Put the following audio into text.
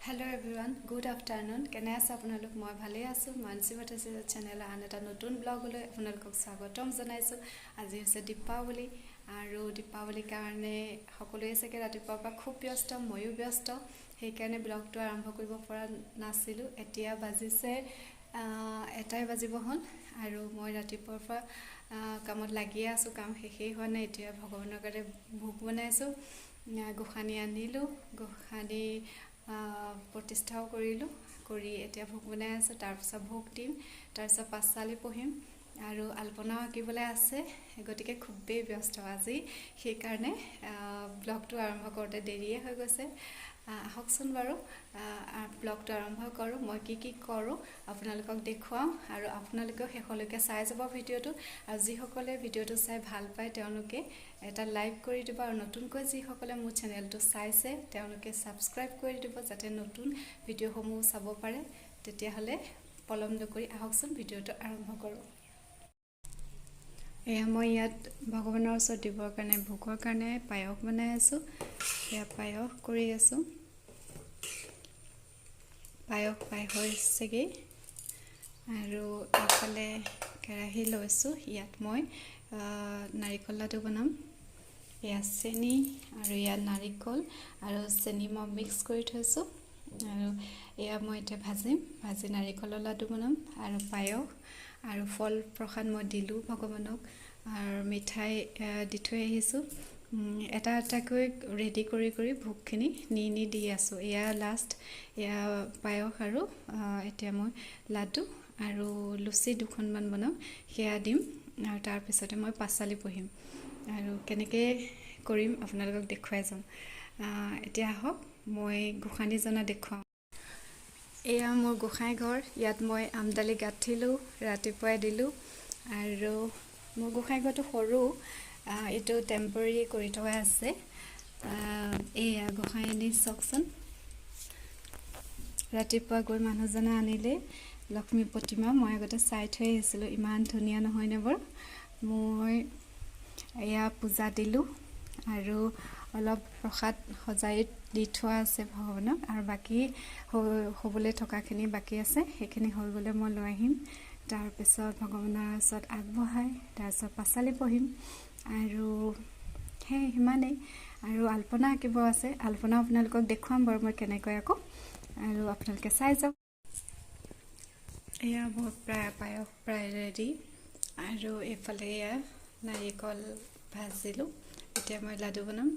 Hello everyone, good afternoon. Can I ask আপোনালোক মই ভালে আছো মানসী ভট্টাচাৰ্য চেনেল আন এটা নতুন ব্লগলৈ আপোনালোকক স্বাগতম জনাইছো। আজি হৈছে দীপাৱলী আৰু দীপাৱলীৰ কাৰণে সকলোৱে চাগে ৰাতিপুৱাৰ পৰা খুব ব্যস্ত, ময়ো ব্যস্ত। সেই কাৰণে ব্লগটো আৰম্ভ কৰিব পৰা নাছিলো। এতিয়া বাজিছে 1টা বাজিব হ'ল আৰু মই ৰাতিপুৱাৰ পৰা কামত লাগি আছো। কাম শেষেই হোৱা নাই। এতিয়া ভগৱানৰ কাৰণে ভোগ বনাইছো। গোসানী আনিলো, গোসানী প্ৰতিষ্ঠাও কৰিলো, কৰি এতিয়া ভোগ বনাই আছো। তাৰ পিছত ভোগ দিম, তাৰ পিছত পাঁচালি পঢ়িম আৰু আলপনাও আঁকিবলৈ আছে। গতিকে খুবেই ব্যস্ত আজি, সেই কাৰণে ব্লগটো আৰম্ভ কৰোঁতে দেৰিয়ে হৈ গৈছে। আহকচোন বাৰু ব্লগটো আৰম্ভ কৰোঁ। মই কি কৰোঁ আপোনালোকক দেখুৱাওঁ আৰু আপোনালোকেও শেষলৈকে চাই যাব ভিডিঅ'টো। আৰু যিসকলে ভিডিঅ'টো চাই ভাল পায় তেওঁলোকে এটা লাইক কৰি দিব, আৰু নতুনকৈ যিসকলে মোৰ চেনেলটো চাইছে তেওঁলোকে ছাবস্ক্ৰাইব কৰি দিব, যাতে নতুন ভিডিঅ'সমূহ চাব পাৰে। তেতিয়াহ'লে পলম নকৰি আহকচোন ভিডিঅ'টো আৰম্ভ কৰোঁ। এয়া মই ইয়াত ভগৱানৰ ওচৰত দিবৰ কাৰণে ভোগৰ কাৰণে পায়স বনাই আছোঁ। এয়া পায়স কৰি আছোঁ। পায়স পাই হৈছেগৈ আৰু এইফালে কেৰাহী লৈছোঁ। ইয়াত মই নাৰিকল লাডু বনাম। এয়া চেনি আৰু ইয়াত নাৰিকল আৰু চেনি মই মিক্স কৰি থৈছোঁ। আৰু এয়া মই এতিয়া ভাজি নাৰিকলৰ লাডু বনাম আৰু পায়স আৰু ফল প্ৰসাদ মই দিলোঁ ভগৱানক, আৰু মিঠাই দি থৈ আহিছোঁ। এটা এটাকৈ ৰেডি কৰি ভোগখিনি নি দি আছোঁ। এয়া লাষ্ট, এয়া পায়স আৰু এতিয়া মই লাডু আৰু লুচি 2খনমান বনাম, সেয়া দিম। আৰু তাৰপিছতে মই পাঁচালি পঢ়িম আৰু কেনেকৈ কৰিম আপোনালোকক দেখুৱাই যাম। এতিয়া আহক মই গোসানীজনা দেখুৱাওঁ। এয়া মোৰ গোসাঁই ঘৰ। ইয়াত মই আমডালি গাঁঠিলোঁ, ৰাতিপুৱাই দিলোঁ। আৰু মোৰ গোসাঁই ঘৰটো সৰু, এইটো টেম্পৰেৰী কৰি থোৱা আছে। এয়া গোসাঁইনী চাওকচোন। ৰাতিপুৱা গৈ মানুহজনে আনিলে লক্ষ্মী প্ৰতিমা। মই আগতে চাই থৈ আহিছিলোঁ, ইমান ধুনীয়া নহয়নে বাৰু। মই এয়া পূজা দিলোঁ আৰু অলপ প্ৰসাদ সজাই দি থোৱা আছে ভগৱানক, আৰু বাকী হ'বলৈ থকাখিনি বাকী আছে। সেইখিনি হৈ গ'লে মই লৈ আহিম। তাৰপিছত ভগৱানৰ ওচৰত আগবঢ়াই তাৰপিছত পাঁচালি পঢ়িম আৰু সিমানেই। আৰু আলপনা আঁকিব আছে। আলপনা আপোনালোকক দেখুৱাম বাৰু মই কেনেকৈ আঁকো, আৰু আপোনালোকে চাই যাওক। এয়া মোৰ পায়স প্ৰায় ৰেডি, আৰু এইফালে এয়া নাৰিকল ভাজিলোঁ। এতিয়া মই লাডু বনাম।